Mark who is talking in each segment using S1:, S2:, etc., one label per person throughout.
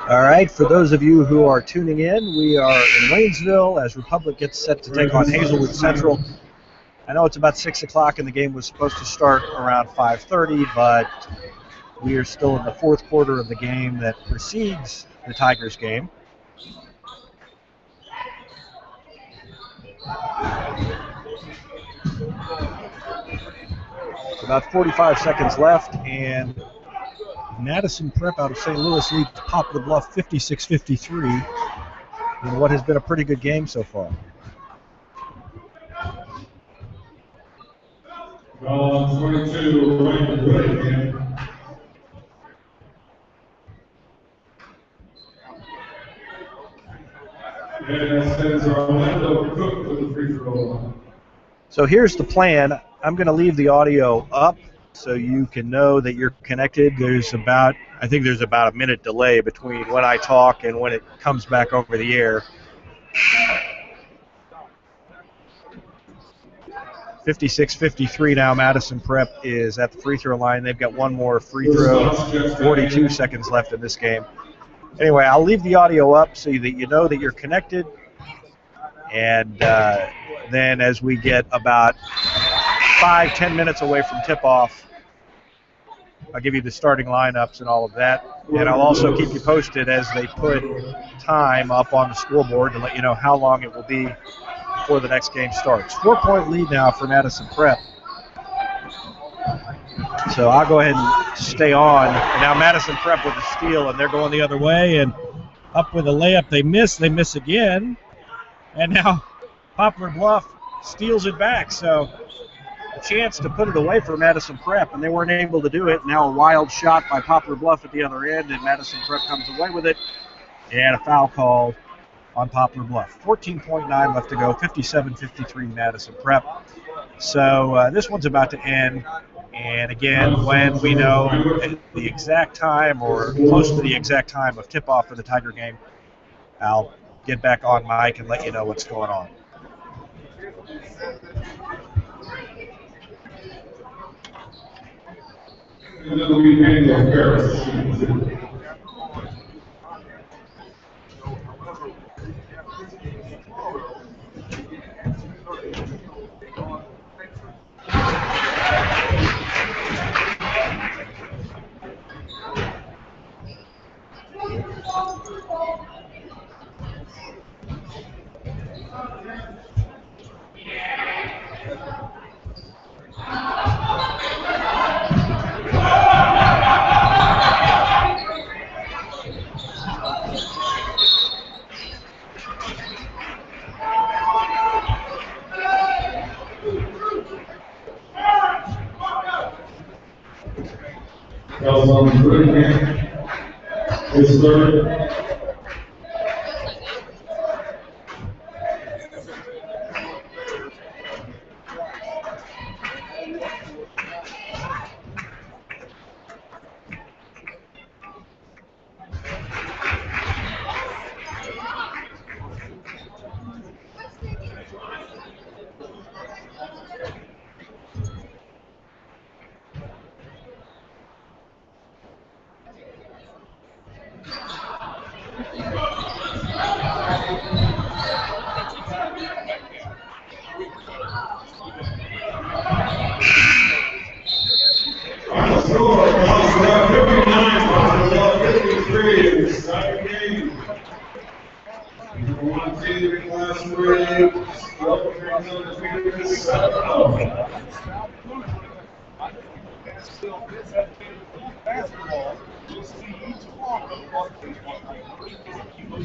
S1: All right, for those of you who are tuning in, we are in Waynesville as Republic gets set to take on Hazelwood Central. I know it's about 6 o'clock and the game was supposed to start around 5:30, but we are still in the fourth quarter of the game that precedes the Tigers game. About 45 seconds left, and Madison Prep out of St. Louis leads Poplar Bluff 56-53 in what has been a pretty good game so far.
S2: Ball 22, right.
S1: So here's the plan. I'm going to leave the audio up so you can know that you're connected. I think there's about a minute delay between when I talk and when it comes back over the air. 56-53 now. Madison Prep is at the free throw line. They've got one more free throw. 42 seconds left in this game. Anyway, I'll leave the audio up so that you know that you're connected. And then as we get about 5-10 minutes away from tip-off, I'll give you the starting lineups and all of that. And I'll also keep you posted as they put time up on the scoreboard to let you know how long it will be before the next game starts. 4-point lead now for Madison Prep. So I'll go ahead and stay on. And now Madison Prep with a steal, and they're going the other way. And up with a layup, they miss again. And now Poplar Bluff steals it back. So a chance to put it away for Madison Prep, and they weren't able to do it. Now a wild shot by Poplar Bluff at the other end, and Madison Prep comes away with it. And a foul called on Poplar Bluff. 14.9 left to go, 57-53 Madison Prep. So this one's about to end. And again, when we know the exact time or close to the exact time of tip-off for the Tiger game, I'll get back on mic and let you know what's going on.
S2: His third.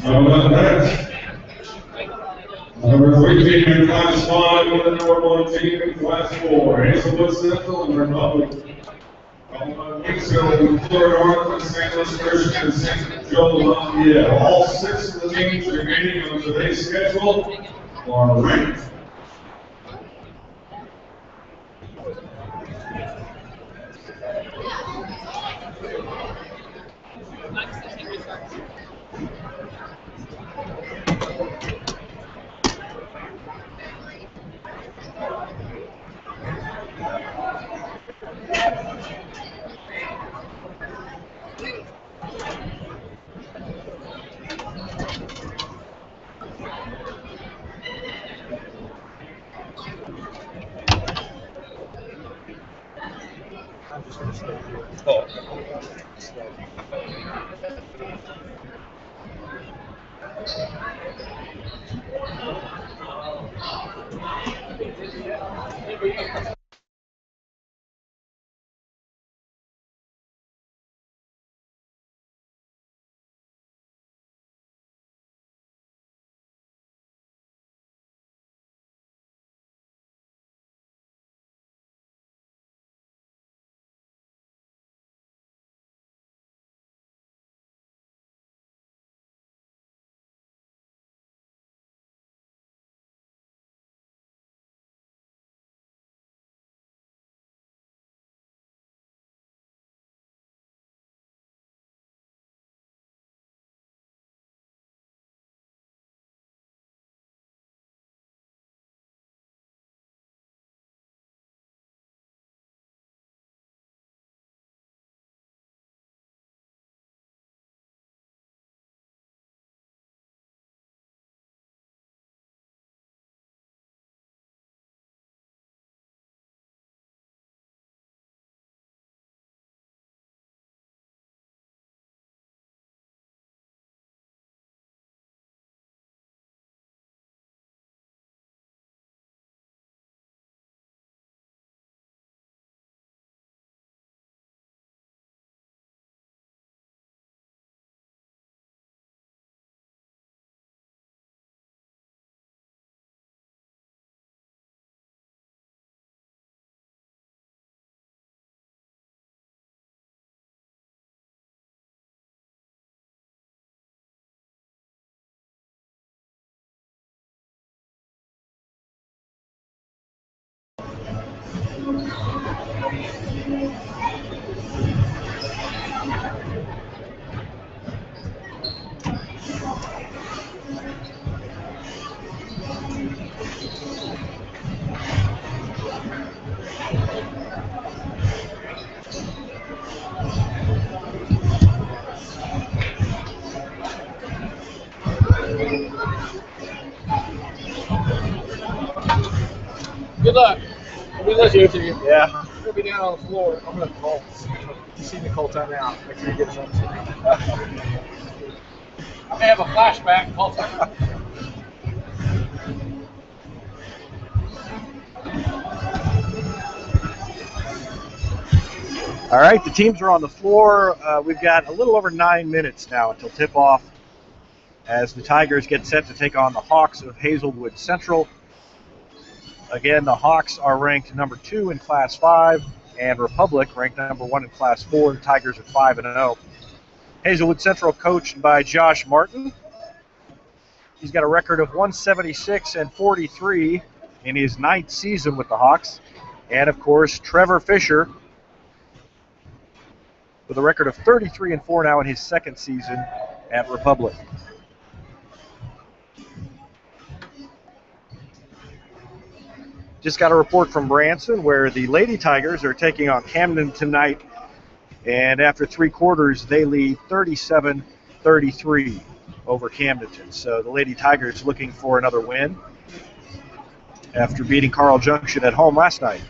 S2: Up next, number 3 team in Class 5 with the number 1 team in Class 4, Hazelwood Central and Republic. Waynesville, Florida North, St. Louis Christian, and St. Joe Lafayette. All 6 of the teams remaining on today's schedule are ranked.
S3: Good luck. We listen to you.
S1: Yeah.
S3: We'll be down on the floor. I'm going to call. You see me call timeout. Make sure you get us on screen. I may have a flashback. Call timeout.
S1: All right, the teams are on the floor. We've got a little over 9 minutes now until tip-off as the Tigers get set to take on the Hawks of Hazelwood Central. Again, the Hawks are ranked number 2 in Class 5, and Republic ranked number 1 in Class 4. The Tigers are 5-0. Hazelwood Central coached by Josh Martin. He's got a record of 176-43 in his 9th season with the Hawks. And, of course, Trevor Fisher with a record of 33-4 now in his 2nd season at Republic. Just got a report from Branson where the Lady Tigers are taking on Camden tonight, and after 3 quarters, they lead 37-33 over Camdenton. So the Lady Tigers looking for another win after beating Carl Junction at home last night.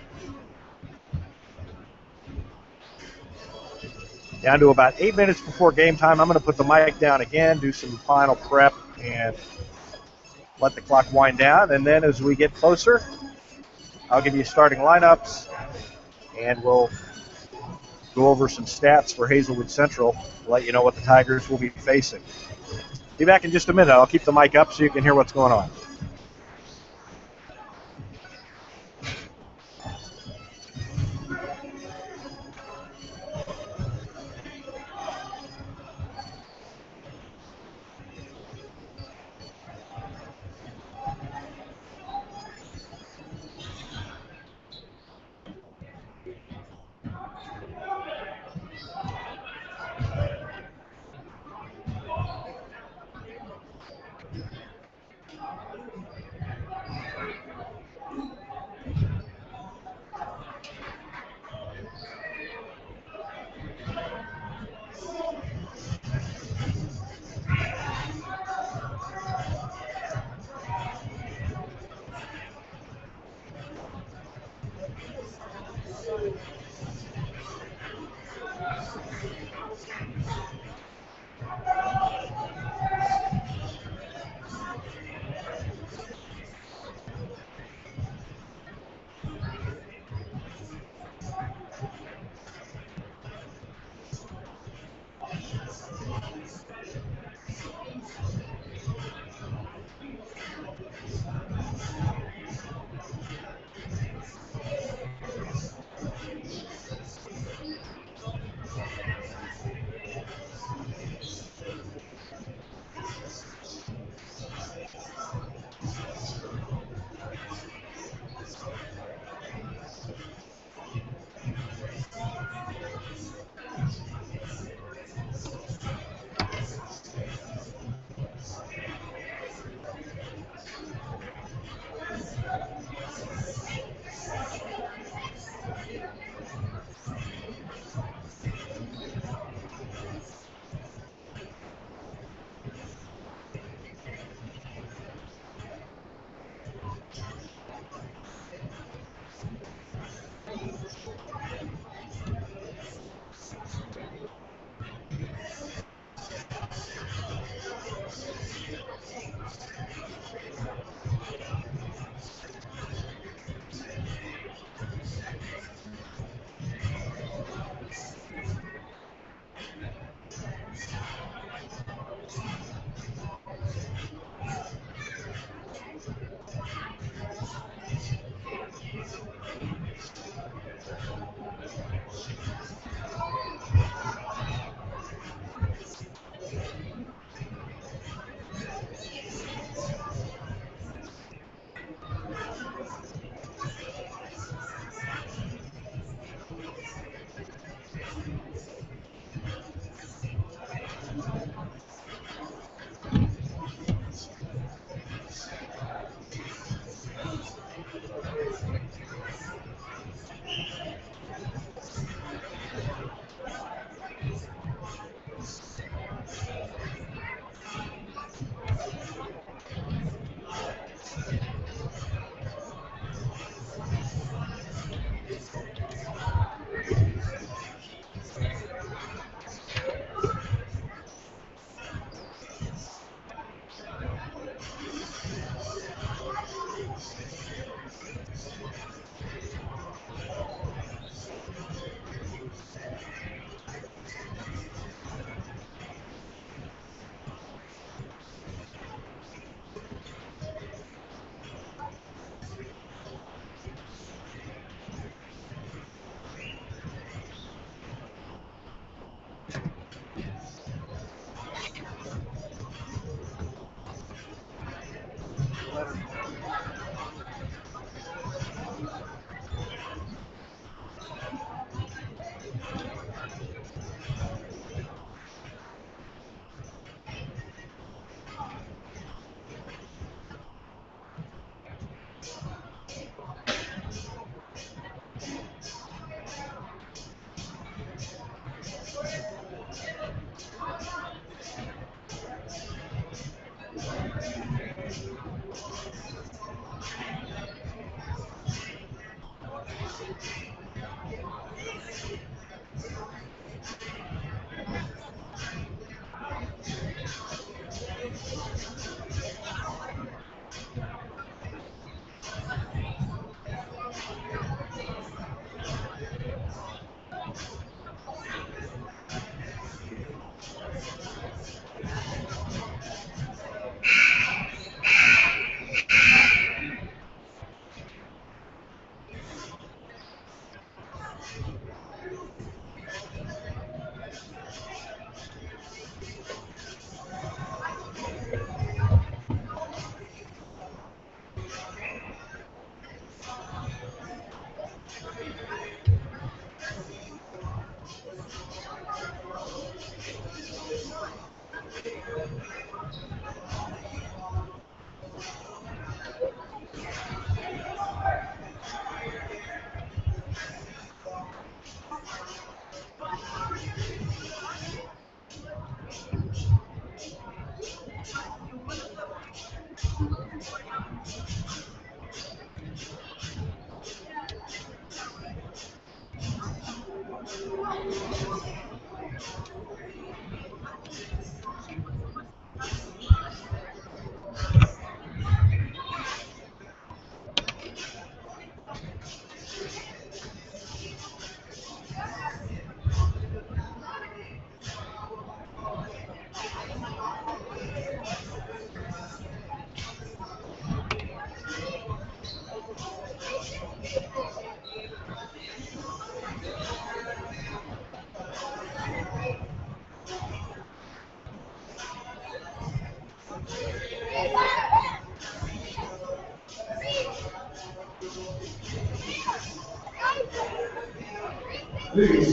S1: Down to about 8 minutes before game time. I'm going to put the mic down again, do some final prep, and let the clock wind down. And then as we get closer, I'll give you starting lineups, and we'll go over some stats for Hazelwood Central, let you know what the Tigers will be facing. Be back in just a minute. I'll keep the mic up so you can hear what's going on.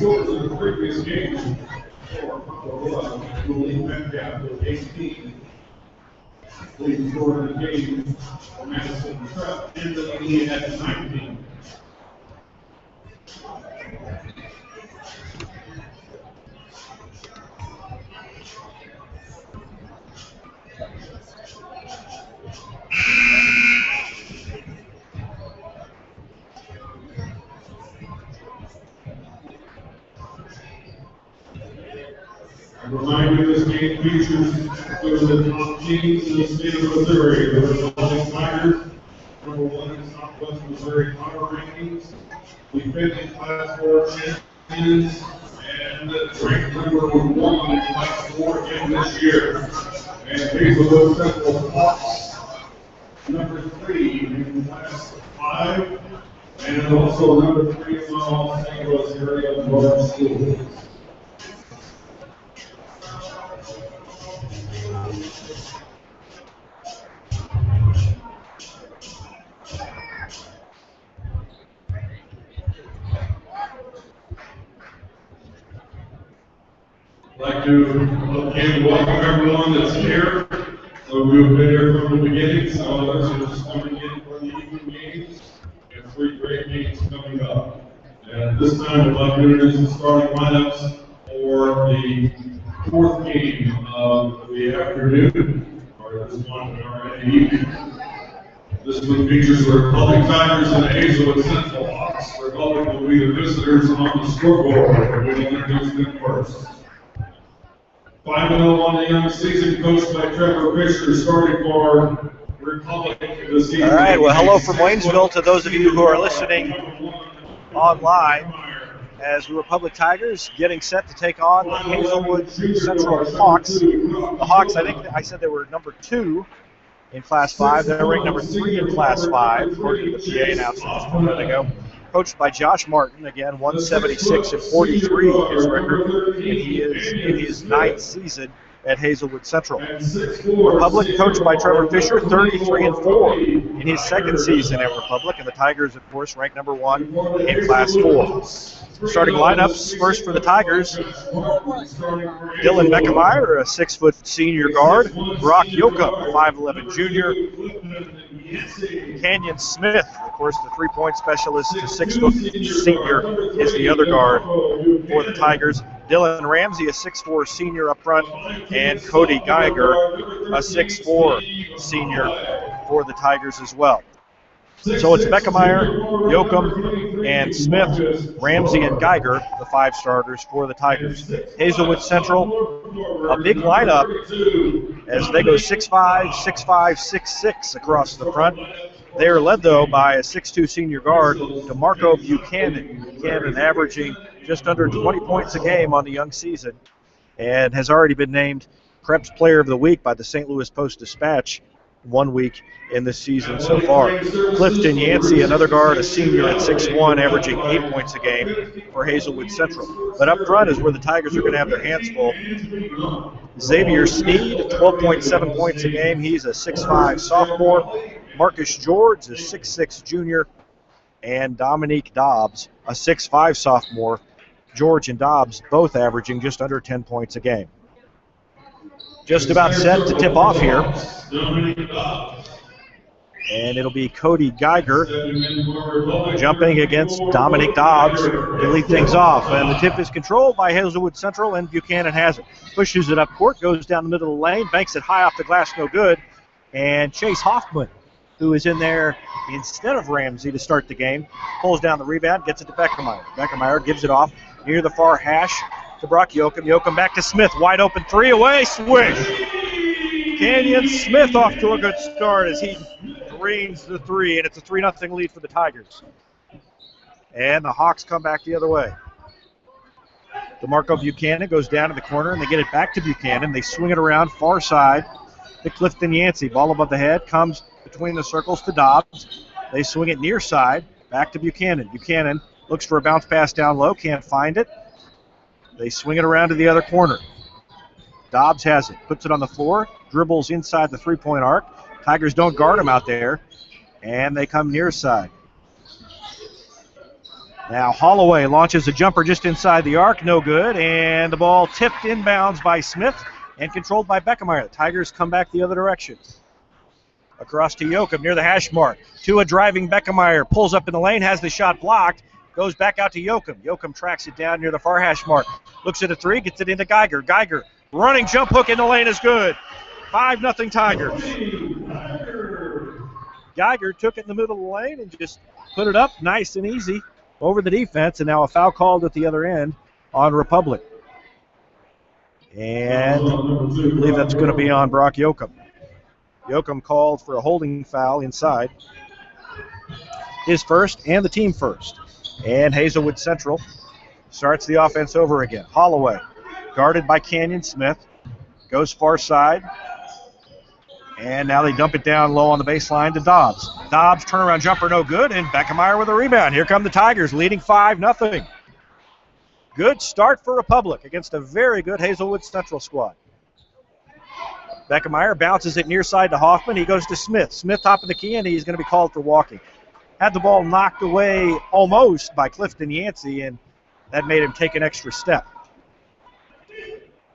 S2: scores in the previous game for the lead Metcalf with 18. Leading scorer in the game, Madison Prep, ends up being at 19. A reminder, this game features two of the top teams in the state of Missouri. The Hazelwood Tigers, number 1 in Southwest Missouri power rankings. We finished Class 4 champions and ranked number 1 in Class 4 again this year. And Hazelwood Central Hawks, number 3 in Class 5, and also number 3 in the Los Angeles area of North Schools. I'd like to again welcome everyone that's here. So we've been here from the beginning, some of us are just coming in for the evening games, and 3 great games coming up. And this time we'd like to introduce the starting lineups for the 4th game of the afternoon, or this one or in the evening. This one features the Republic Tigers and the Hazelwood Central Hawks. Republic will be the visitors on the scoreboard. We'll introduce them first. 5-0 on the young season, coached by Trevor Fisher, starting for Republic this season.
S1: All right, well, hello from Waynesville to those of you who are listening online as the Republic Tigers getting set to take on the Hazelwood Central Hawks. The Hawks, I think I said they were number 2 in Class 5. They're ranked number 3 in Class 5, according to the PA announcement just a minute ago. Coached by Josh Martin, again, 176-43 his record, and he is in his 9th season at Hazelwood Central. Republic, coached by Trevor Fisher, 33-4 in his 2nd season at Republic, and the Tigers, of course, ranked number 1 in Class 4. Starting lineups, first for the Tigers, Dylan Beckemeyer, a 6-foot senior guard, Brock Yoakum, a 5'11 junior, Canyon Smith, of course, the 3-point specialist, a 6-foot senior, is the other guard for the Tigers. Dylan Ramsey, a 6'4 senior up front, and Cody Geiger, a 6'4 senior for the Tigers as well. So it's Beckemeyer, Yoakum, and Smith, Ramsey, and Geiger, the 5 starters for the Tigers. Hazelwood Central, a big lineup as they go 6'5", 6'5", 6'6" across the front. They are led, though, by a 6'2 senior guard, DeMarco Buchanan. Buchanan averaging just under 20 points a game on the young season and has already been named Prep's Player of the Week by the St. Louis Post-Dispatch 1 week in this season so far. Clifton Yancey, another guard, a senior at 6'1", averaging 8 points a game for Hazelwood Central. But up front is where the Tigers are going to have their hands full. Xavier Sneed, 12.7 points a game. He's a 6'5 sophomore. Marcus George, a 6'6 junior. And Dominique Dobbs, a 6'5 sophomore. George and Dobbs both averaging just under 10 points a game. Just about set to tip off here. And it'll be Cody Geiger jumping against Dominic Dobbs to lead things off. And the tip is controlled by Hazelwood Central, and Buchanan has it. Pushes it up court, goes down the middle of the lane, banks it high off the glass, no good. And Chase Hoffman, who is in there instead of Ramsey to start the game, pulls down the rebound, gets it to Beckemeyer. Beckemeyer gives it off near the far hash to Brock Yoakum. Yoakum back to Smith, wide open 3 away, swish! Canyon Smith off to a good start as he drains the 3, and it's a 3-0 lead for the Tigers. And the Hawks come back the other way. DeMarco Buchanan goes down to the corner, and they get it back to Buchanan. They swing it around far side to Clifton Yancey. Ball above the head, comes between the circles to Dobbs. They swing it near side, back to Buchanan. Buchanan looks for a bounce pass down low, can't find it. They swing it around to the other corner. Dobbs has it, puts it on the floor, dribbles inside the 3-point arc. Tigers don't guard him out there, and they come near side. Now Holloway launches a jumper just inside the arc, no good, and the ball tipped inbounds by Smith and controlled by Beckemeyer. The Tigers come back the other direction. Across to Yoakum near the hash mark. To a driving Beckemeyer, pulls up in the lane, has the shot blocked, goes back out to Yoakum. Yoakum tracks it down near the far hash mark. Looks at a three, gets it into Geiger. Geiger, running jump hook in the lane is good. 5-0 Tigers. Geiger took it in the middle of the lane and just put it up nice and easy over the defense, and now a foul called at the other end on Republic. And I believe that's going to be on Brock Yoakum. Yoakum called for a holding foul inside. His first and the team first. And Hazelwood Central starts the offense over again. Holloway, guarded by Canyon Smith, goes far side. And now they dump it down low on the baseline to Dobbs. Dobbs, turnaround jumper, no good, and Beckemeyer with a rebound. Here come the Tigers, leading 5-0. Good start for Republic against a very good Hazelwood Central squad. Beckemeyer bounces it near side to Hoffman. He goes to Smith. Smith top of the key, and he's going to be called for walking. Had the ball knocked away almost by Clifton Yancey, and that made him take an extra step.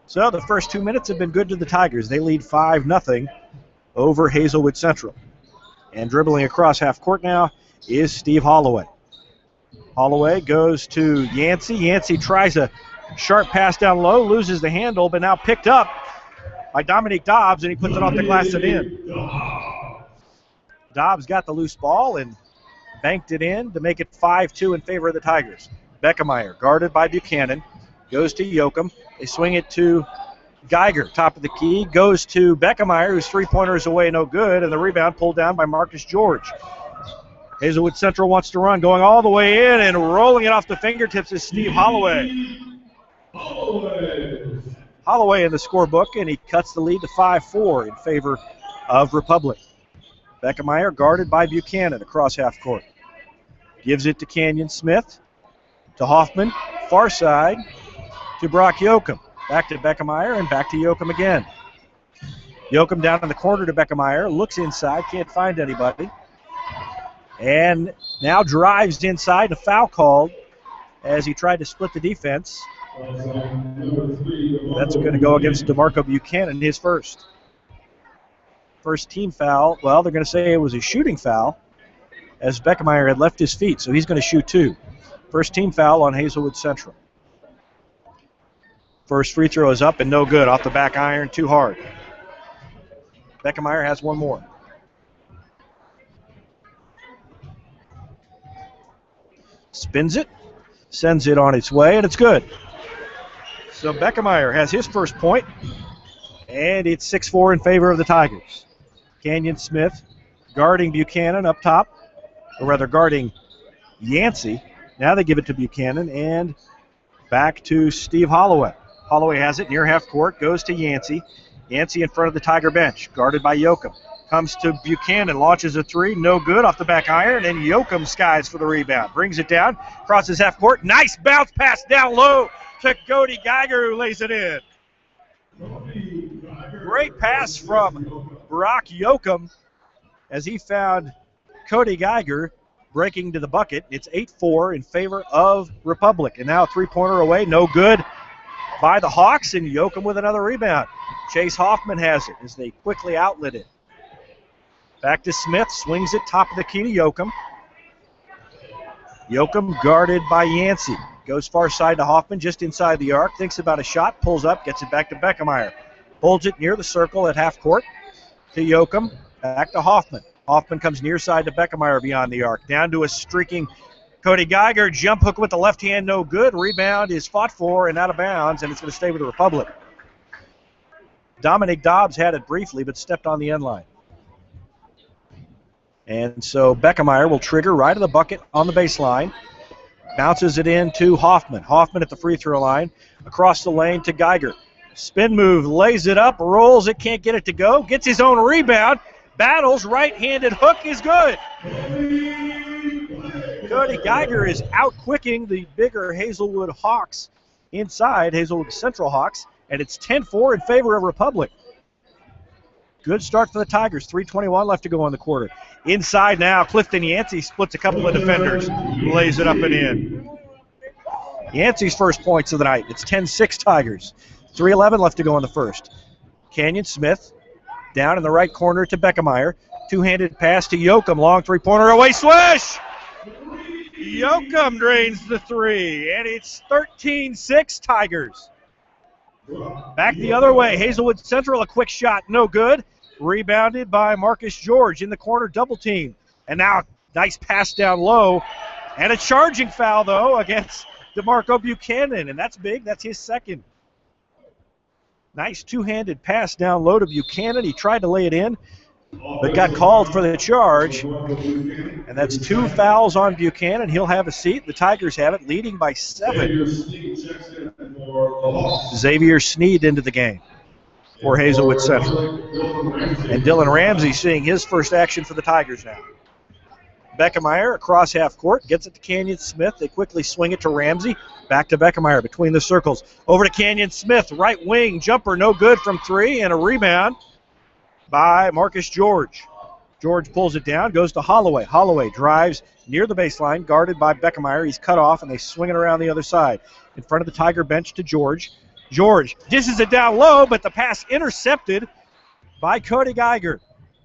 S1: So the first 2 minutes have been good to the Tigers. They lead 5-0 over Hazelwood Central. And dribbling across half court now is Steve Holloway. Holloway goes to Yancey. Yancey tries a sharp pass down low, loses the handle, but now picked up by Dominique Dobbs, and he puts it off the glass and in. Dobbs got the loose ball and banked it in to make it 5-2 in favor of the Tigers. Beckemeyer, guarded by Buchanan, goes to Yoakum. They swing it to Geiger, top of the key, goes to Beckemeyer, who's three-pointers away, no good, and the rebound pulled down by Marcus George. Hazelwood Central wants to run, going all the way in and rolling it off the fingertips is Steve Holloway. Holloway in the scorebook, and he cuts the lead to 5-4 in favor of Republic. Beckemeyer guarded by Buchanan across half court. Gives it to Canyon Smith, to Hoffman, far side, to Brock Yoakum. Back to Beckemeyer and back to Yoakum again. Yoakum down in the corner to Beckemeyer, looks inside, can't find anybody. And now drives inside, a foul called as he tried to split the defense. That's going to go against DeMarco Buchanan, his first. First team foul. Well, they're going to say it was a shooting foul as Beckemeyer had left his feet, so he's going to shoot two. First team foul on Hazelwood Central. First free throw is up and no good. Off the back iron, too hard. Beckemeyer has one more. Spins it, sends it on its way, and it's good. So Beckemeyer has his first point, and it's 6-4 in favor of the Tigers. Canyon Smith guarding Buchanan up top, or rather guarding Yancey. Now they give it to Buchanan, and back to Steve Holloway. Holloway has it near half court, goes to Yancey. Yancey in front of the Tiger bench, guarded by Yoakum. Comes to Buchanan, launches a three, no good, off the back iron, and Yoakum skies for the rebound. Brings it down, crosses half court, nice bounce pass down low to Cody Geiger, who lays it in. Great pass from Brock Yoakum as he found Cody Geiger breaking to the bucket. It's 8-4 in favor of Republic. And now a three-pointer away, no good by the Hawks, and Yoakum with another rebound. Chase Hoffman has it as they quickly outlet it. Back to Smith, swings it top of the key to Yoakum. Yoakum guarded by Yancey. Goes far side to Hoffman, just inside the arc. Thinks about a shot, pulls up, gets it back to Beckemeyer. Holds it near the circle at half court to Yoakum. Back to Hoffman. Hoffman comes near side to Beckemeyer beyond the arc. Down to a streaking Cody Geiger. Jump hook with the left hand, no good. Rebound is fought for and out of bounds, and it's going to stay with the Republic. Dominic Dobbs had it briefly, but stepped on the end line. And so Beckemeyer will trigger right of the bucket on the baseline. Bounces it in to Hoffman. Hoffman at the free throw line. Across the lane to Geiger. Spin move, lays it up, rolls it, can't get it to go. Gets his own rebound. Battles, right-handed hook is good. Cody Geiger is out-quicking the bigger Hazelwood Hawks inside, Hazelwood Central Hawks, and it's 10-4 in favor of Republic. Good start for the Tigers. 3:21 left to go in the quarter. Inside now, Clifton Yancey splits a couple of defenders, lays it up and in. Yancey's first points of the night. It's 10-6 Tigers. 3:11 left to go in the first. Canyon Smith down in the right corner to Beckemeyer. Two-handed pass to Yoakum. Long three-pointer away. Swish! Yoakum drains the three, and it's 13-6 Tigers. Back the other way. Hazelwood Central, a quick shot, no good. Rebounded by Marcus George in the corner, double team. And now nice pass down low. And a charging foul, though, against DeMarco Buchanan, and that's big. That's his second. Nice two-handed pass down low to Buchanan. He tried to lay it in, but got called for the charge. And that's 2 fouls on Buchanan. He'll have a seat. The Tigers have it, leading by 7. Xavier Sneed into the game for Hazelwood Central. And Dylan Ramsey seeing his first action for the Tigers now. Beckemeyer across half court, gets it to Canyon Smith. They quickly swing it to Ramsey. Back to Beckemeyer between the circles. Over to Canyon Smith, right wing, jumper no good from 3, and a rebound by Marcus George. George pulls it down, goes to Holloway. Holloway drives near the baseline, guarded by Beckemeyer. He's cut off, and they swing it around the other side. In front of the Tiger bench to George. George dishes it down low, but the pass intercepted by Cody Geiger.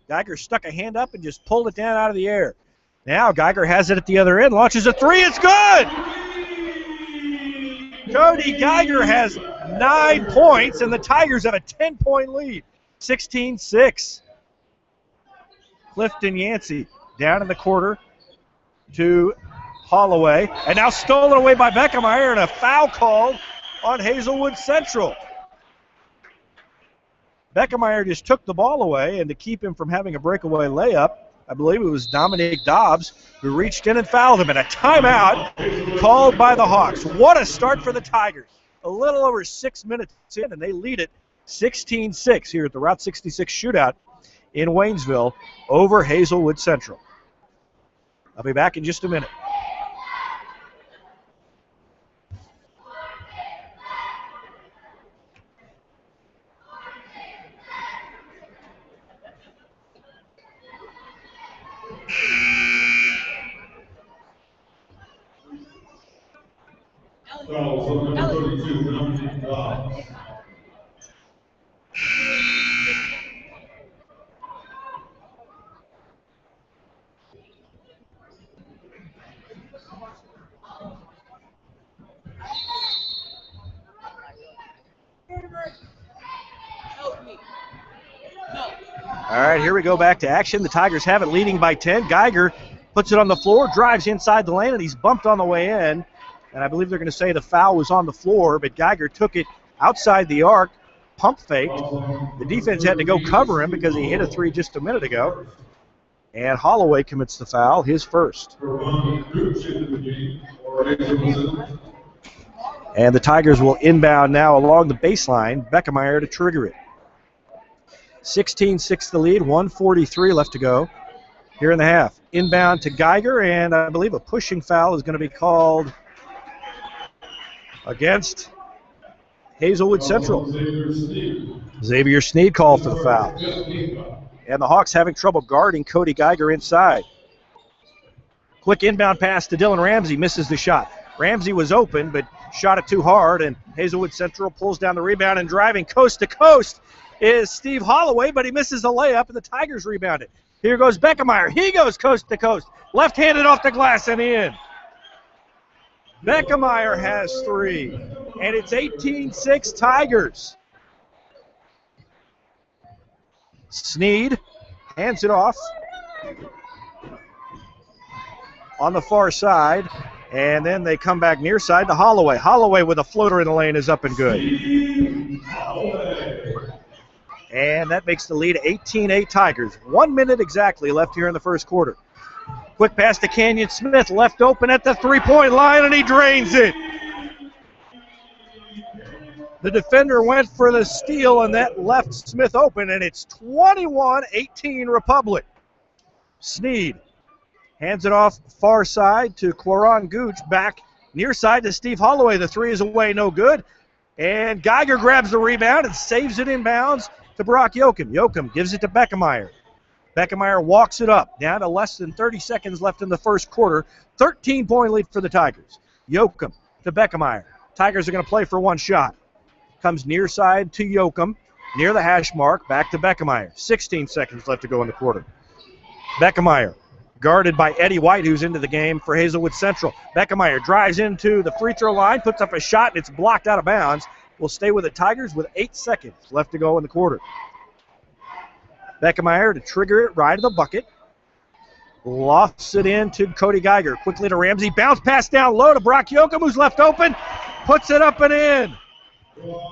S1: Geiger stuck a hand up and just pulled it down out of the air. Now Geiger has it at the other end, launches a 3, it's good! Cody Geiger has 9 points, and the Tigers have a 10-point lead, 16-6. Clifton Yancey down in the quarter to Holloway, and now stolen away by Beckemeyer, and a foul called on Hazelwood Central. Beckemeyer just took the ball away, and to keep him from having a breakaway layup, I believe it was Dominic Dobbs who reached in and fouled him, and a timeout called by the Hawks. What a start for the Tigers. A little over 6 minutes in, and they lead it 16-6 here at the Route 66 Shootout in Waynesville over Hazelwood Central. I'll be back in just a minute. All right, here we go back to action. The Tigers have it leading by 10. Geiger puts it on the floor, drives inside the lane, and he's bumped on the way in. And I believe they're going to say the foul was on the floor, but Geiger took it outside the arc, pump faked. The defense had to go cover him because he hit a 3 just a minute ago. And Holloway commits the foul, his first. And the Tigers will inbound now along the baseline. Beckemeyer to trigger it. 16-6 the lead, 1:43 left to go here in the half. Inbound to Geiger, and I believe a pushing foul is going to be called against Hazelwood Central. Xavier Sneed called for the foul. And the Hawks having trouble guarding Cody Geiger inside. Quick inbound pass to Dylan Ramsey, misses the shot. Ramsey was open, but shot it too hard, and Hazelwood Central pulls down the rebound, and driving coast to coast is Steve Holloway, but he misses the layup, and the Tigers rebound it. Here goes Beckemeyer. He goes coast to coast. Left-handed off the glass and in. Beckemeyer has 3, and it's 18-6 Tigers. Sneed hands it off on the far side, and then they come back near side to Holloway. Holloway with a floater in the lane is up and good. And that makes the lead 18-8 Tigers. 1 minute exactly left here in the first quarter. Quick pass to Canyon Smith, left open at the three-point line, and he drains it. The defender went for the steal, and that left Smith open, and it's 21-18 Republic. Sneed hands it off far side to Cloran Gooch, back near side to Steve Holloway. The 3 is away, no good. And Geiger grabs the rebound and saves it inbounds to Brock Yoakum. Yoakum gives it to Beckemeyer. Beckemeyer walks it up. Down to less than 30 seconds left in the first quarter. 13-point lead for the Tigers. Yoakum to Beckemeyer. Tigers are going to play for one shot. Comes near side to Yoakum. Near the hash mark. Back to Beckemeyer. 16 seconds left to go in the quarter. Beckemeyer guarded by Eddie White, who's into the game for Hazelwood Central. Beckemeyer drives into the free throw line, puts up a shot, and it's blocked out of bounds. Will stay with the Tigers with 8 seconds left to go in the quarter. Beckemeyer to trigger it right to the bucket. Lofts it in to Cody Geiger. Quickly to Ramsey. Bounce pass down low to Brock Yoakum, who's left open. Puts it up and in.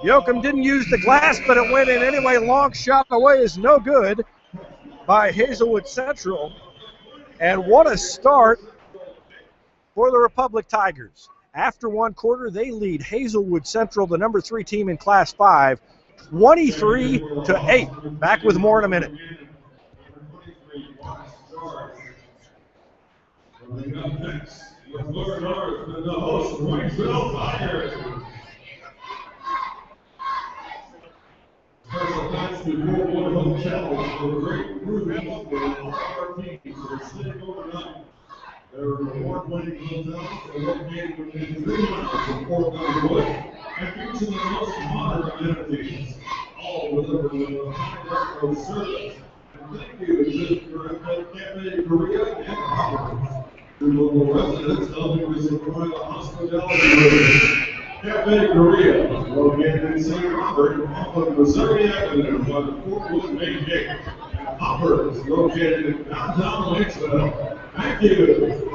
S1: Yoakum didn't use the glass, but it went in anyway. Long shot away is no good by Hazelwood Central. And what a start for the Republic Tigers. After one quarter, they lead Hazelwood Central, the number 3 team in Class 5, 23-8. Back with more in a minute.
S2: Coming up next, the Florida North and the host, Waynesville Tigers. Special thanks to Hazelwood Hotels for the great rooms for our teams for staying overnight. Their award-winning hotels are located within 3 miles of Fort Hazelwood and feature the most modern amenities, all delivered with a high-level service. And thank you to Cafe Korea and Harbor. To local residents helping to supply the hospitality room. Cafe Korea, located in St. Robert, off of Missouri Avenue by the Fortwood main gate. And Hopper is located in downtown Waynesville. Thank you.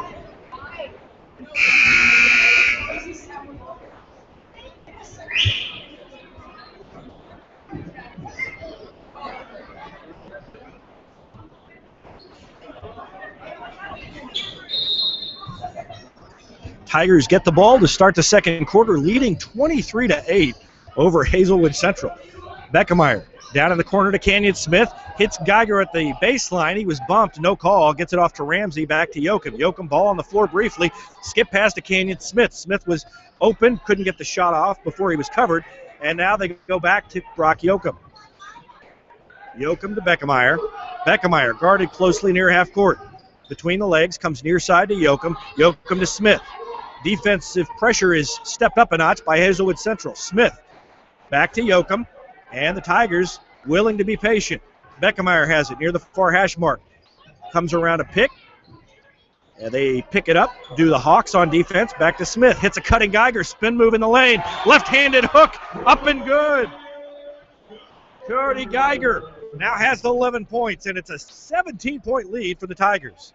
S1: Tigers get the ball to start the second quarter, leading 23-8 over Hazelwood Central. Beckemeyer down in the corner to Canyon Smith, hits Geiger at the baseline. He was bumped, no call. Gets it off to Ramsey, back to Yoakum. Yoakum ball on the floor briefly. Skip pass to Canyon Smith. Smith was open, couldn't get the shot off before he was covered. And now they go back to Brock Yoakum. Yoakum to Beckemeyer. Beckemeyer guarded closely near half court. Between the legs, comes near side to Yoakum. Yoakum to Smith. Defensive pressure is stepped up a notch by Hazelwood Central. Smith back to Yoakum, and the Tigers willing to be patient. Beckemeyer has it near the far hash mark. Comes around a pick, and they pick it up. Do the Hawks on defense. Back to Smith. Hits a cutting Geiger. Spin move in the lane. Left-handed hook. Up and good. Cody Geiger now has the 11 points, and it's a 17-point lead for the Tigers.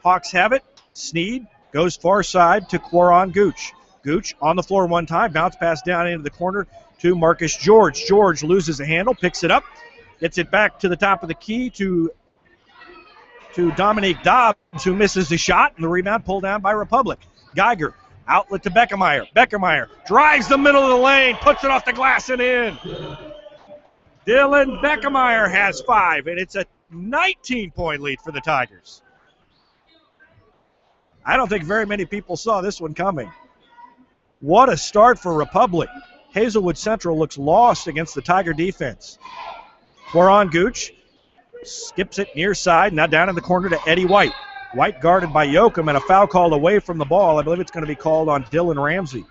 S1: Hawks have it. Sneed goes far side to Quaron Gooch. Gooch on the floor one time. Bounce pass down into the corner to Marcus George. George loses the handle, picks it up, gets it back to the top of the key to Dominique Dobbs, who misses the shot, and the rebound pulled down by Republic. Geiger, outlet to Beckemeyer. Beckemeyer drives the middle of the lane, puts it off the glass and in. Dylan Beckemeyer has 5, and it's a 19-point lead for the Tigers. I don't think very many people saw this one coming. What a start for Republic. Hazelwood Central looks lost against the Tiger defense. Quaron Gooch skips it near side, now down in the corner to Eddie White. White guarded by Yoakum, and a foul called away from the ball. I believe it's going to be called on Dylan Ramsey.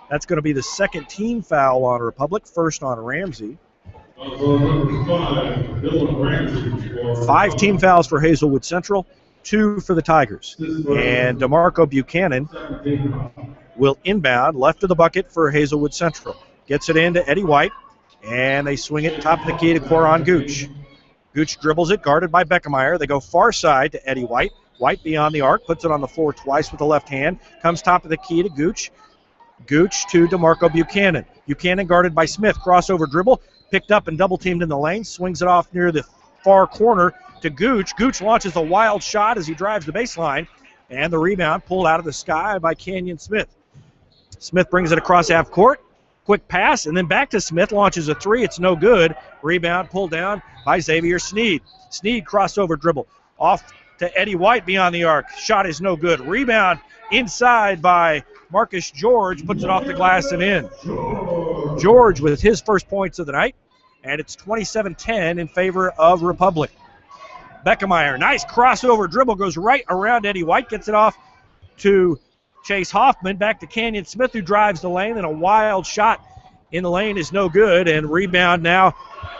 S1: That's going to be the second team foul on Republic, first on Ramsey. 5 team fouls for Hazelwood Central, 2 for the Tigers. And DeMarco Buchanan will inbound, left of the bucket for Hazelwood Central. Gets it in to Eddie White, and they swing it top of the key to Quaron Gooch. Gooch dribbles it, guarded by Beckemeyer. They go far side to Eddie White. White beyond the arc, puts it on the floor twice with the left hand. Comes top of the key to Gooch. Gooch to DeMarco Buchanan. Buchanan guarded by Smith. Crossover dribble, picked up and double teamed in the lane. Swings it off near the far corner to Gooch. Gooch launches a wild shot as he drives the baseline. And the rebound pulled out of the sky by Canyon Smith. Smith brings it across half court. Quick pass, and then back to Smith. Launches a 3. It's no good. Rebound pulled down by Xavier Sneed. Sneed crossover dribble. Off to Eddie White beyond the arc. Shot is no good. Rebound inside by Marcus George puts it off the glass and in. George with his first points of the night, and it's 27-10 in favor of Republic. Beckemeyer, nice crossover dribble, goes right around Eddie White, gets it off to Chase Hoffman, back to Canyon Smith, who drives the lane, and a wild shot in the lane is no good, and rebound now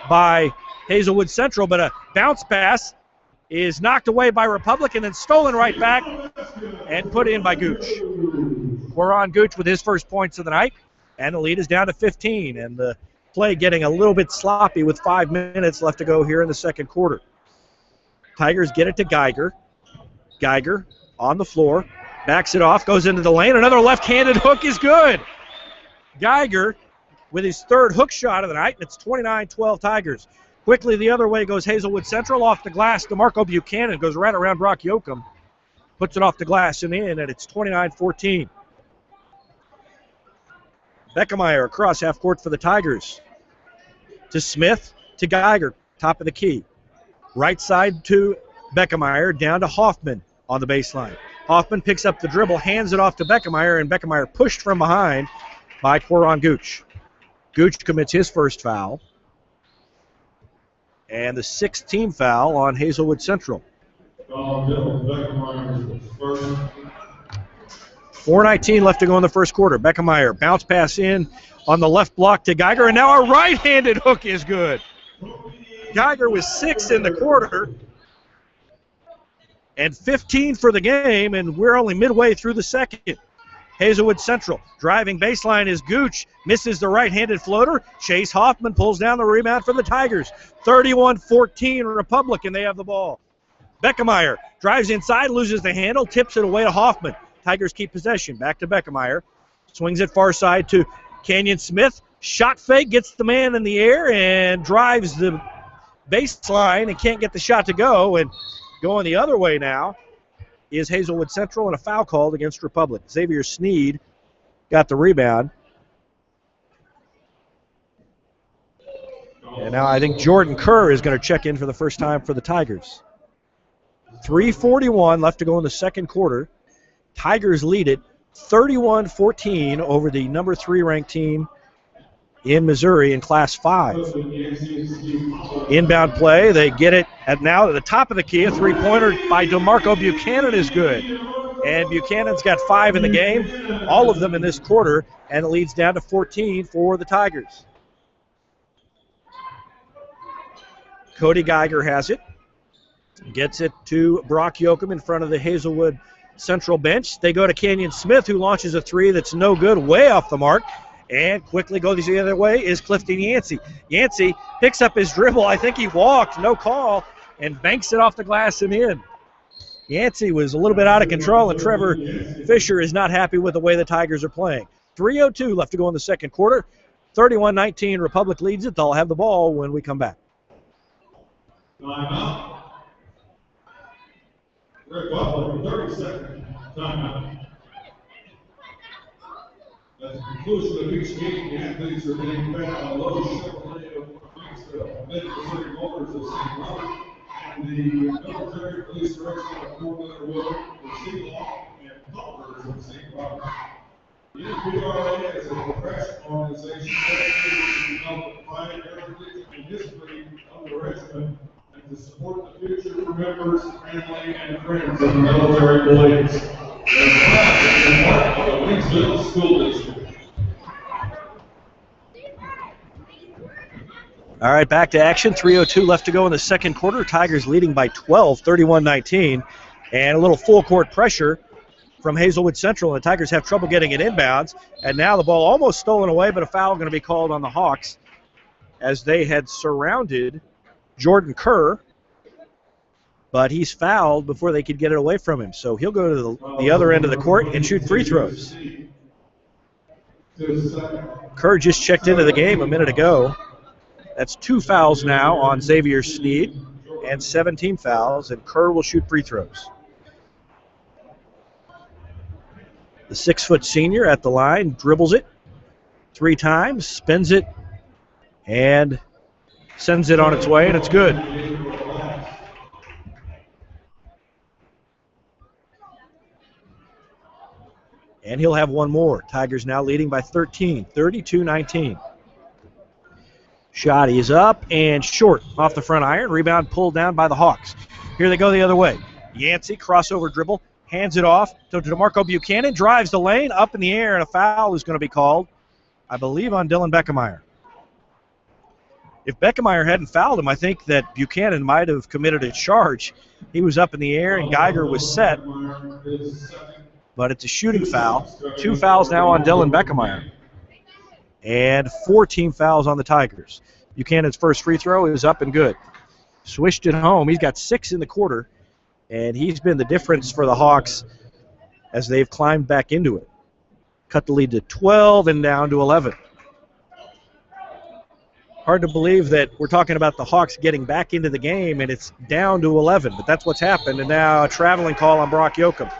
S1: by Hazelwood Central, but a bounce pass is knocked away by Republic and then stolen right back and put in by Gooch. Quoron Gooch with his first points of the night, and the lead is down to 15, and the play getting a little bit sloppy with 5 minutes left to go here in the second quarter. Tigers get it to Geiger. Geiger on the floor, backs it off, goes into the lane. Another left-handed hook is good. Geiger with his third hook shot of the night, and it's 29-12 Tigers. Quickly the other way goes Hazelwood Central, off the glass. DeMarco Buchanan goes right around Brock Yoakum, puts it off the glass and in, and it's 29-14. Beckemeyer across half court for the Tigers. To Smith, to Geiger, top of the key. Right side to Beckemeyer, down to Hoffman on the baseline. Hoffman picks up the dribble, hands it off to Beckemeyer, and Beckemeyer pushed from behind by Quoron Gooch. Gooch commits his first foul. And the sixth team foul on Hazelwood Central. 4:19 left to go in the first quarter. Beckemeyer, bounce pass in on the left block to Geiger, and now a right-handed hook is good. Geiger was 6 in the quarter and 15 for the game, and we're only midway through the second. Hazelwood Central driving baseline is Gooch, misses the right-handed floater. Chase Hoffman pulls down the rebound for the Tigers. 31-14 Republic, and they have the ball. Beckemeyer drives inside, loses the handle, tips it away to Hoffman. Tigers keep possession. Back to Beckemeyer. Swings it far side to Canyon Smith. Shot fake, gets the man in the air and drives the baseline and can't get the shot to go. And going the other way now is Hazelwood Central, and a foul called against Republic. Xavier Sneed got the rebound. And now I think Jordan Kerr is going to check in for the first time for the Tigers. 3:41 left to go in the second quarter. Tigers lead it 31-14 over the number 3 ranked team in Missouri in Class 5. Inbound play, they get it now at the top of the key. A three-pointer by DeMarco Buchanan is good. And Buchanan's got 5 in the game, all of them in this quarter, and it leads down to 14 for the Tigers. Cody Geiger has it. Gets it to Brock Yoakum in front of the Hazelwood Central bench. They go to Canyon Smith, who launches a three that's no good, way off the mark. And quickly goes the other way is Clifton Yancey. Yancey picks up his dribble. I think he walked, no call, and banks it off the glass and in. Yancey was a little bit out of control, and Trevor Fisher is not happy with the way the Tigers are playing. 3:02 left to go in the second quarter. 31-19, Republic leads it. They'll have the ball when we come back.
S2: Timeout. Republic, 30-second timeout. At the conclusion of each game, the athletes are being fed on low Chevrolet of Waynesville, Mid-Missouri Motors of St. Louis, and the military police direction of Fort Leonard for Tipoff and Pumpers of St. Louis. The NPRA is a professional organization dedicated to develop pride, heritage, and history of the regiment, and to support the future for members, family, and friends of the military blades. And proud to be part of the Waynesville School District.
S1: All right, back to action. 3:02 left to go in the second quarter. Tigers leading by 12, 31-19. And a little full court pressure from Hazelwood Central. And the Tigers have trouble getting it inbounds. And now the ball almost stolen away, but a foul going to be called on the Hawks as they had surrounded Jordan Kerr. But he's fouled before they could get it away from him. So he'll go to the other end of the court and shoot free throws. Kerr just checked into the game a minute ago. That's 2 fouls now on Xavier Sneed and 17 fouls, and Kerr will shoot free throws. The 6-foot senior at the line dribbles it 3 times, spins it, and sends it on its way, and it's good. And he'll have one more. Tigers now leading by 13, 32-19. Shot is up and short off the front iron. Rebound pulled down by the Hawks. Here they go the other way. Yancey, crossover dribble, hands it off to DeMarco Buchanan, drives the lane, up in the air, and a foul is going to be called, I believe, on Dylan Beckemeyer. If Beckemeyer hadn't fouled him, I think that Buchanan might have committed a charge. He was up in the air, and Geiger was set. But it's a shooting foul. 2 fouls now on Dylan Beckemeyer. And 4 team fouls on the Tigers. Buchanan's first free throw is up and good. Swished it home. He's got 6 in the quarter, and he's been the difference for the Hawks as they've climbed back into it. Cut the lead to 12 and down to 11. Hard to believe that we're talking about the Hawks getting back into the game, and it's down to 11, but that's what's happened, and now a traveling call on Brock Yoakum.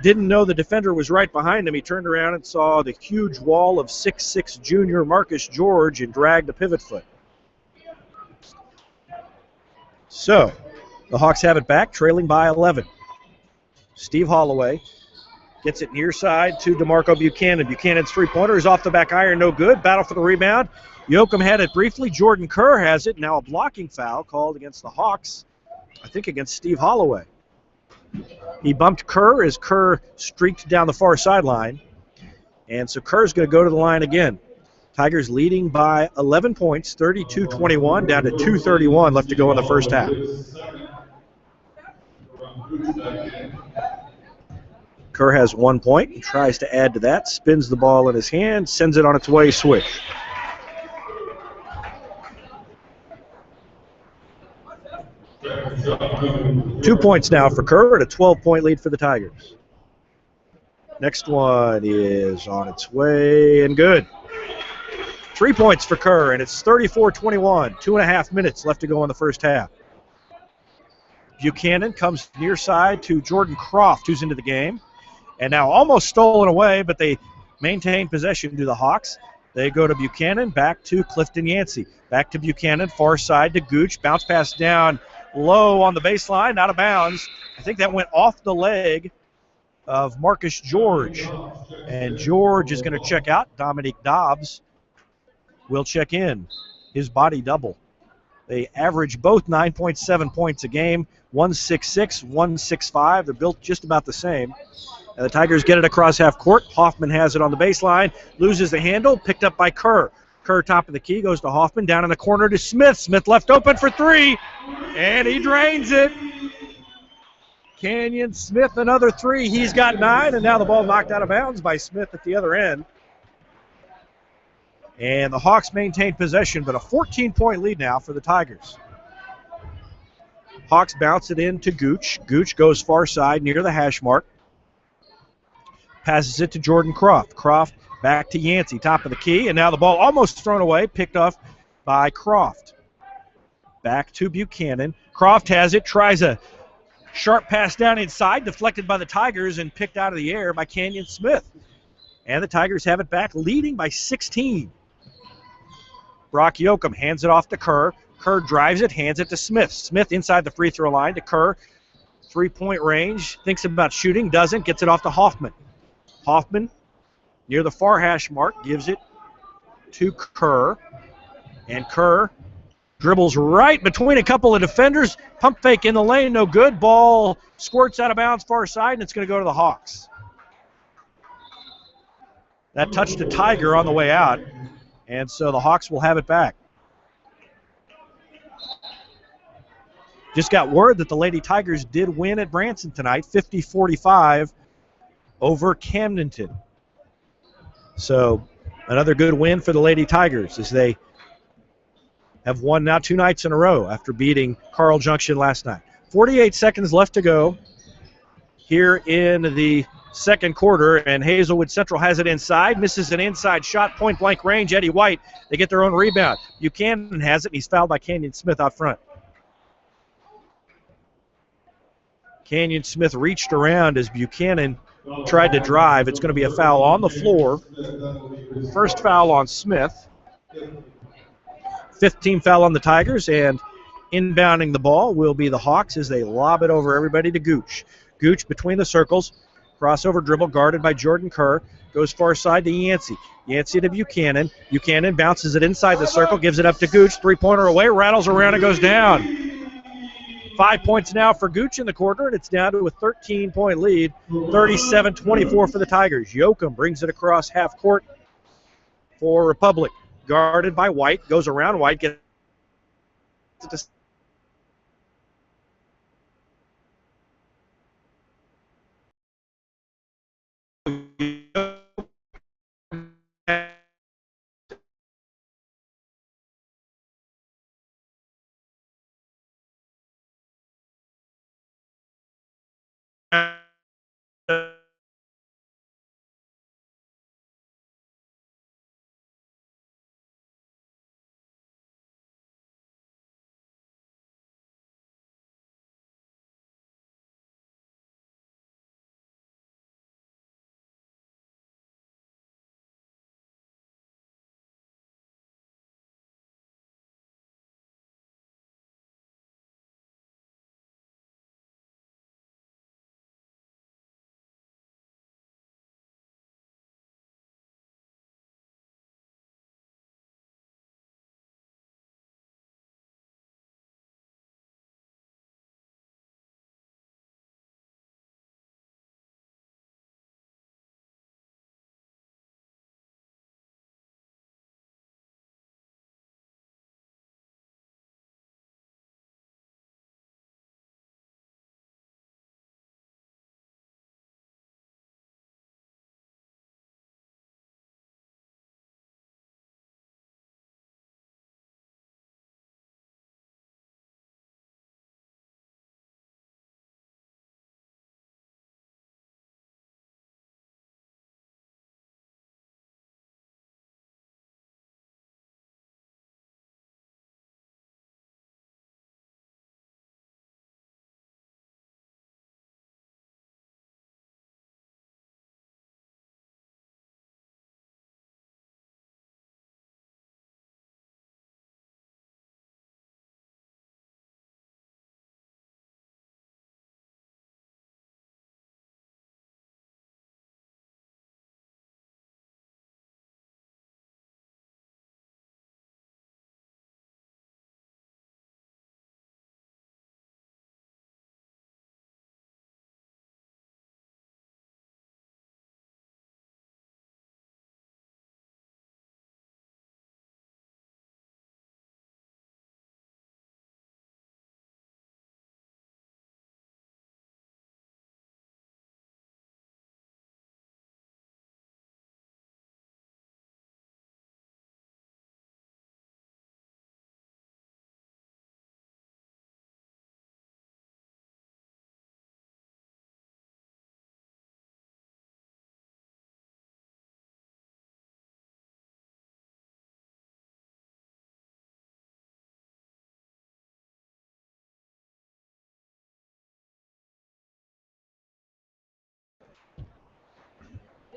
S1: Didn't know the defender was right behind him. He turned around and saw the huge wall of 6'6" junior Marcus George and dragged a pivot foot. So, the Hawks have it back, trailing by 11. Steve Holloway gets it near side to DeMarco Buchanan. Buchanan's three-pointer is off the back iron, no good. Battle for the rebound. Yoakum had it briefly. Jordan Kerr has it. Now a blocking foul called against the Hawks, I think against Steve Holloway. He bumped Kerr as Kerr streaked down the far sideline. And so Kerr's going to go to the line again. Tigers leading by 11 points, 32-21, down to 2:31 left to go in the first half. Kerr has 1 point. He tries to add to that, spins the ball in his hand, sends it on its way, swish. Two points now for Kerr and a 12-point lead for the Tigers. Next one is on its way and good. 3 points for Kerr, and it's 34-21. 2.5 minutes left to go in the first half. Buchanan comes near side to Jordan Croft, who's into the game. And now almost stolen away, but they maintain possession to the Hawks. They go to Buchanan, back to Clifton Yancey. Back to Buchanan, far side to Gooch. Bounce pass down low on the baseline, out of bounds. I think that went off the leg of Marcus George. And George is going to check out. Dominic Dobbs will check in. His body double. They average both 9.7 points a game. 1.66, 1.65. They're built just about the same. And the Tigers get it across half court. Hoffman has it on the baseline. Loses the handle. Picked up by Kerr. Kerr, top of the key, goes to Hoffman. Down in the corner to Smith. Smith left open for three. And he drains it. Canyon Smith, another three. He's got 9. And now the ball knocked out of bounds by Smith at the other end. And the Hawks maintain possession, but a 14-point lead now for the Tigers. Hawks bounce it in to Gooch. Gooch goes far side near the hash mark. Passes it to Jordan Croft. Croft back to Yancey, top of the key, and now the ball almost thrown away, picked off by Croft. Back to Buchanan. Croft has it, tries a sharp pass down inside, deflected by the Tigers and picked out of the air by Canyon Smith. And the Tigers have it back, leading by 16. Brock Yoakum hands it off to Kerr. Kerr drives it, hands it to Smith. Smith inside the free throw line to Kerr. 3-point range, thinks about shooting, doesn't, gets it off to Hoffman. Hoffman, near the far hash mark, gives it to Kerr. And Kerr dribbles right between a couple of defenders. Pump fake in the lane, no good. Ball squirts out of bounds far side, and it's going to go to the Hawks. That touched a Tiger on the way out, and so the Hawks will have it back. Just got word that the Lady Tigers did win at Branson tonight, 50-45 over Camdenton. So another good win for the Lady Tigers as they have won now 2 nights in a row after beating Carl Junction last night. 48 seconds left to go here in the second quarter, and Hazelwood Central has it inside, misses an inside shot, point-blank range. Eddie White, they get their own rebound. Buchanan has it, and he's fouled by Canyon Smith out front. Canyon Smith reached around as Buchanan tried to drive. It's going to be a foul on the floor. First foul on Smith. 15th foul on the Tigers, and inbounding the ball will be the Hawks as they lob it over everybody to Gooch. Gooch between the circles, Crossover dribble guarded by Jordan Kerr. Goes far side to Yancey. Yancey to Buchanan. Buchanan bounces it inside the circle, gives it up to Gooch. Three-pointer away, rattles around and goes down. 5 points now for Gooch in the quarter, and it's down to a 13-point lead, 37-24 for the Tigers. Yoakum brings it across half court for Republic. Guarded by White, goes around White, gets it to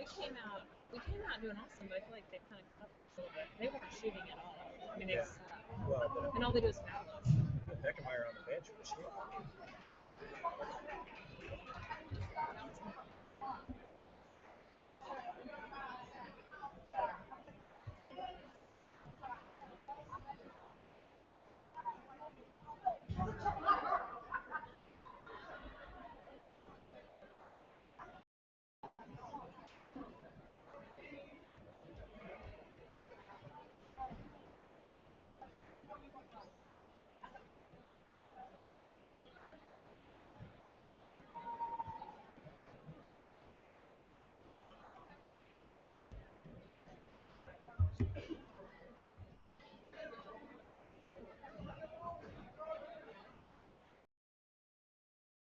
S4: We came out doing awesome, but I feel like they kind of cut a little bit. They weren't shooting at all. I mean, it's and all they do is foul us.
S1: Beckemeyer on the bench was